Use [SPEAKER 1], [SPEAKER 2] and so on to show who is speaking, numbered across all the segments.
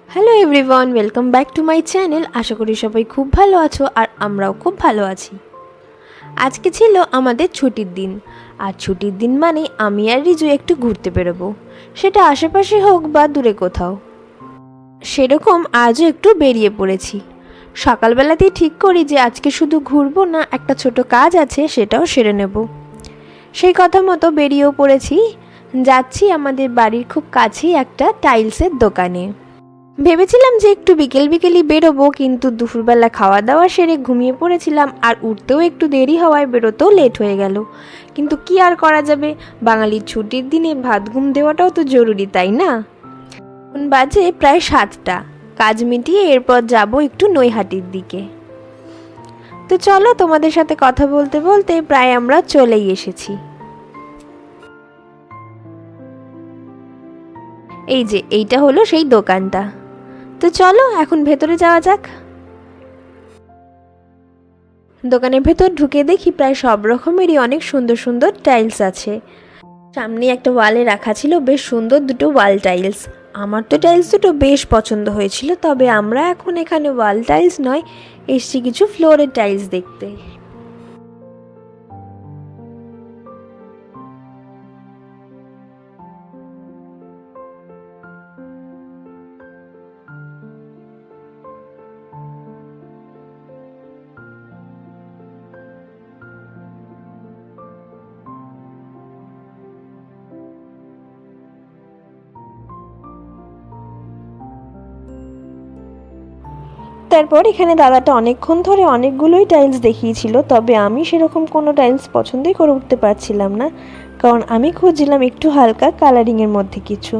[SPEAKER 1] Hello everyone, welcome back to my channel. আশা করি সবাই খুব ভালো আছো আর আমরাও খুব ভালো আছি। আজকে ছিল আমাদের ছুটির দিন, আর ছুটির দিন মানে আমি আর রিজু একটু ঘুরতে বেরোবো, সেটা আশেপাশে হোক বা দূরে কোথাও। সেরকম আজও একটু বেরিয়ে পড়েছি। সকালবেলাতেই ঠিক করি যে আজকে শুধু ঘুরবো না, একটা ছোট কাজ আছে সেটাও সেরে নেব। সেই কথা মতো বেরিয়েও পড়েছি। যাচ্ছি আমাদের বাড়ির খুব কাছেই একটা টাইলসের দোকানে। ভেবেছিলাম যে একটু বিকেল বিকেলই বেরোবো, কিন্তু দুপুরবেলা খাওয়া দাওয়া সেরে ঘুমিয়ে পড়েছিলাম, আর উঠতেও একটু দেরি হওয়ায় বেরোতেও লেট হয়ে গেল। কিন্তু কি আর করা যাবে, বাঙালির ছুটির দিনে ভাত ঘুম দেওয়াটাও তো জরুরি, তাই না? এখন বাজে প্রায় 7টা। কাজ মিটিয়ে এরপর যাব একটু নৈহাটির দিকে। তো চলো, তোমাদের সাথে কথা বলতে বলতে প্রায় আমরা চলেই এসেছি। এই যে এইটা হলো সেই দোকানটা। তো চলো এখন ভেতরে যাওয়া যাক। দোকানের ভেতর ঢুকে দেখি প্রায় সব রকমেরই অনেক সুন্দর সুন্দর টাইলস আছে। সামনে একটা ওয়ালে রাখা ছিল বেশ সুন্দর দুটো ওয়াল টাইলস। আমার তো টাইলস দুটো বেশ পছন্দ হয়েছিল, তবে আমরা এখন এখানে ওয়াল টাইলস নয়, এসছি কিছু ফ্লোরের টাইলস দেখতে। তারপর এখানে দাদাটা অনেকক্ষণ ধরে অনেকগুলোই টাইলস দেখিয়েছিল, তবে আমি সেরকম কোনো টাইলস পছন্দই করে উঠতে পারছিলাম না, কারণ আমি খুঁজছিলাম একটু হালকা কালারিংয়ের মধ্যে কিছু।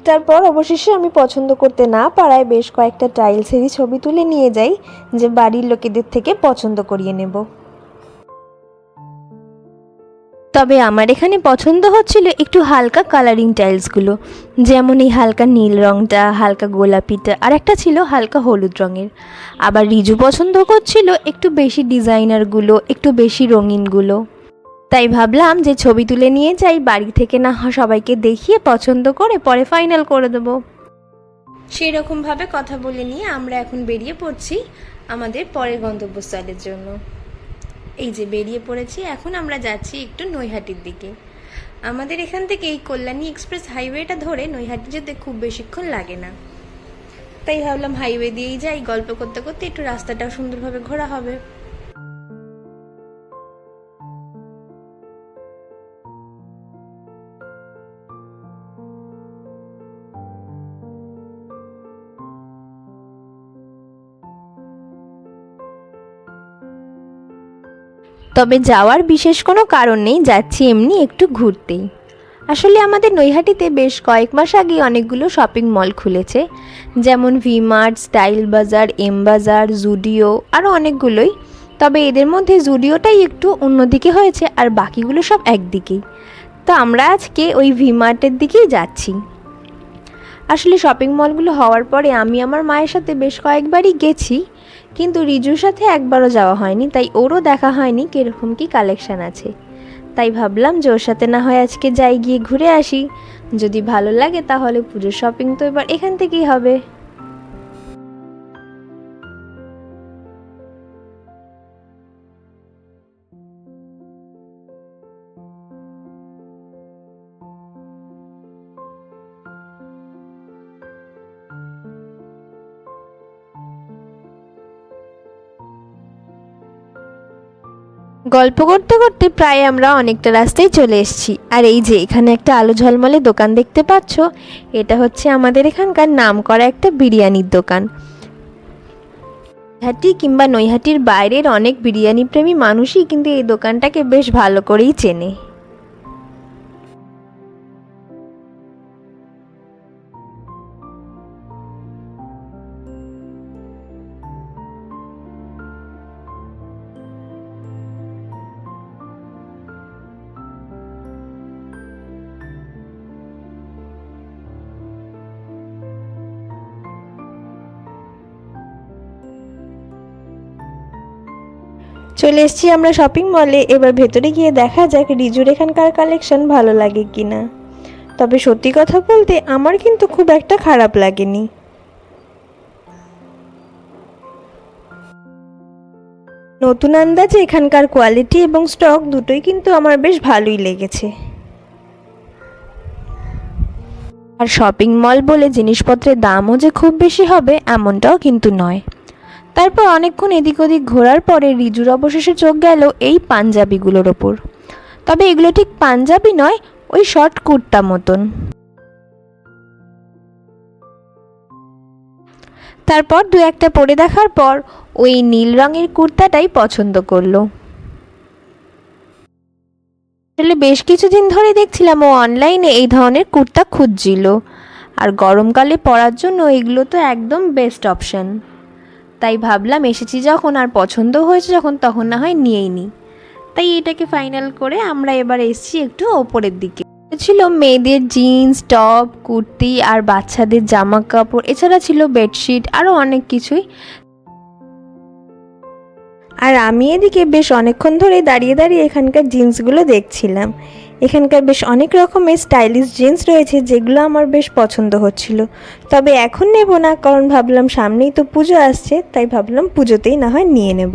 [SPEAKER 1] তারপর অবশেষে আমি পছন্দ করতে না পারায় বেশ কয়েকটা টাইলসেরই ছবি তুলে নিয়ে যাই, যে বাড়ির লোকেদের থেকে পছন্দ করিয়ে নেব। তবে আমার এখানে পছন্দ হচ্ছিল একটু হালকা কালারিং টাইলসগুলো, যেমন এই হালকা নীল রঙটা, হালকা গোলাপিটা, আর একটা ছিল হালকা হলুদ রঙের। আবার রিজু পছন্দ করছিল একটু বেশি ডিজাইনারগুলো, একটু বেশি রঙিনগুলো। তাই ভাবলাম যে ছবি তুলে নিয়ে যাই, বাড়ি থেকে না হয় সবাইকে দেখিয়ে পছন্দ করে পরে ফাইনাল করে দেবো। সেই রকমভাবে কথা বলে নিয়ে আমরা এখন বেরিয়ে পড়ছি আমাদের পরের গন্তব্যস্থলের জন্য। এই যে বেরিয়ে পড়েছি, এখন আমরা যাচ্ছি একটু নৈহাটির দিকে। আমাদের এখান থেকে এই কল্যাণী এক্সপ্রেস হাইওয়েটা ধরে নৈহাটি যেতে খুব বেশিক্ষণ লাগে না, তাই ভাবলাম হাইওয়ে দিয়েই যাই, গল্প করতে করতে একটু রাস্তাটাও সুন্দরভাবে ঘোরা হবে। তবে যাওয়ার বিশেষ কোনো কারণ নেই, যাচ্ছি এমনি একটু ঘুরতেই। আসলে আমাদের নৈহাটিতে বেশ কয়েক মাস আগে অনেকগুলো শপিং মল খুলেছে, যেমন ভি-মার্ট, স্টাইল বাজার, এম বাজার, জুডিও, আরও অনেকগুলোই। তবে এদের মধ্যে জুডিওটাই একটু অন্যদিকে হয়েছে, আর বাকিগুলো সব একদিকেই। তো আমরা আজকে ওই ভি-মার্টের দিকেই যাচ্ছি। আসলে শপিং মলগুলো হওয়ার পরে আমি আমার মায়ের সাথে বেশ কয়েকবারই গেছি, কিন্তু রিজুর সাথে একবারও যাওয়া হয়নি, তাই ওরও দেখা হয়নি কীরকম কী কালেকশান আছে। তাই ভাবলাম যে ওর সাথে না হয় আজকে যাই, গিয়ে ঘুরে আসি। যদি ভালো লাগে তাহলে পুজোর শপিং তো এবার এখান থেকেই হবে। গল্প করতে করতে প্রায় আমরা অনেকটা রাস্তায় চলে এসেছি। আর এই যে এখানে একটা আলো ঝলমলে দোকান দেখতে পাচ্ছ, এটা হচ্ছে আমাদের এখানকার নামকরা একটা বিরিয়ানির দোকান। নৈহাটি কিংবা নৈহাটির বাইরের অনেক বিরিয়ানি প্রেমী মানুষই কিন্তু এই দোকানটাকে বেশ ভালো করেই চেনে। চলে এসেছি আমরা শপিং মলে। এবার ভেতরে গিয়ে দেখা যাক রিজুর এখানকার কালেকশন ভালো লাগে কিনা। তবে সত্যি কথা বলতে আমার কিন্তু খুব একটা খারাপ লাগেনি। নতুন আন্দাজে এখানকার কোয়ালিটি এবং স্টক দুটোই কিন্তু আমার বেশ ভালোই লেগেছে। আর শপিং মল বলে জিনিসপত্রের দামও যে খুব বেশি হবে এমনটাও কিন্তু নয়। তারপর অনেকক্ষণ এদিক ওদিক ঘোরার পরে রিজুর অবশেষে চোখ গেল এই পাঞ্জাবিগুলোর ওপর। তবে এগুলো ঠিক পাঞ্জাবি নয়, ওই শর্ট কুর্তা মতন। তারপর দু একটা পরে দেখার পর ওই নীল রঙের কুর্তাটাই পছন্দ করলো। আসলে বেশ কিছুদিন ধরে দেখছিলাম ও অনলাইনে এই ধরনের কুর্তা খুঁজছিল, আর গরমকালে পরার জন্য এগুলো তো একদম বেস্ট অপশন। তাই ভাবলাম এসেছি যখন আর পছন্দ হয়েছে যখন, তখন না হয় নিয়েই নিই। তাই এটাকে ফাইনাল করে আমরা এবার এসেছি একটু ওপরের দিকে। ছিল মেয়েদের জিন্স, টপ, কুর্তি আর বাচ্চাদের জামা কাপড়, এছাড়া ছিল বেডশিট, আরও অনেক কিছুই। আর আমি এদিকে বেশ অনেকক্ষণ ধরে দাঁড়িয়ে দাঁড়িয়ে এখানকার জিন্সগুলো দেখছিলাম। এখানকার বেশ অনেক রকমের স্টাইলিশ জিন্স রয়েছে যেগুলো আমার বেশ পছন্দ হচ্ছিল। তবে এখন নেব না, কারণ ভাবলাম সামনেই তো পুজো আসছে, তাই ভাবলাম পুজোতেই না হয় নিয়ে নেব।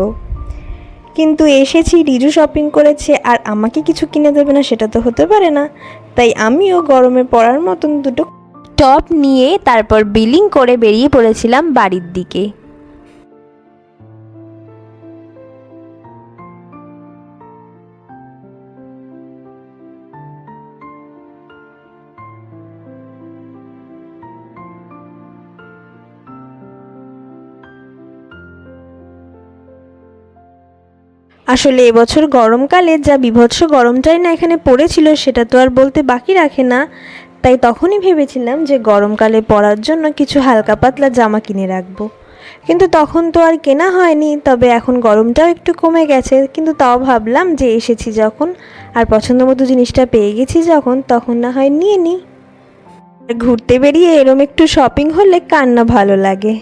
[SPEAKER 1] কিন্তু এসেছি, রিজু শপিং করেছে আর আমাকে কিছু কিনে দেবে না সেটা তো হতে পারে না। তাই আমিও গরমে পরার মতন দুটো টপ নিয়ে তারপর বিলিং করে বেরিয়ে পড়েছিলাম বাড়ির দিকে। আসলে এবছর গরমকালে যা বিভৎস গরমটাই না এখানে পড়েছিল সেটা তো আর বলতে বাকি রাখে না। তাই তখনই ভেবেছিলাম যে গরমকালে পরার জন্য কিছু হালকা পাতলা জামা কিনে রাখবো, কিন্তু তখন তো আর কেনা হয়নি। তবে এখন গরমটাও একটু কমে গেছে, কিন্তু তাও ভাবলাম যে এসেছি যখন আর পছন্দ মতো জিনিসটা পেয়ে গেছি যখন, তখন না হয় নিয়ে নিই। ঘুরতে বেরিয়ে এরম একটু শপিং হলে কার না ভালো লাগে।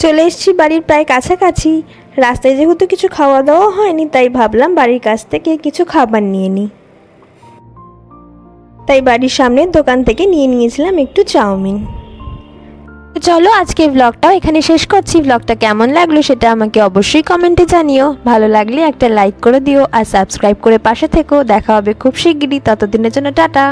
[SPEAKER 1] চলে এসেছি বাড়ির প্রায় কাছাকাছি। রাস্তায় যেহেতু কিছু খাওয়া দাওয়া হয়নি, তাই ভাবলাম বাড়ির কাছ থেকে কিছু খাবার নিয়ে নিই। তাই বাড়ির সামনের দোকান থেকে নিয়ে নিয়েছিলাম একটু চাউমিন। চলো আজকে ব্লগটাও এখানে শেষ করছি। ব্লগটা কেমন লাগলো সেটা আমাকে অবশ্যই কমেন্টে জানিও। ভালো লাগলে একটা লাইক করে দিও আর সাবস্ক্রাইব করে পাশে থেকো। দেখা হবে খুব শিগগিরই, ততদিনের জন্য টাটা।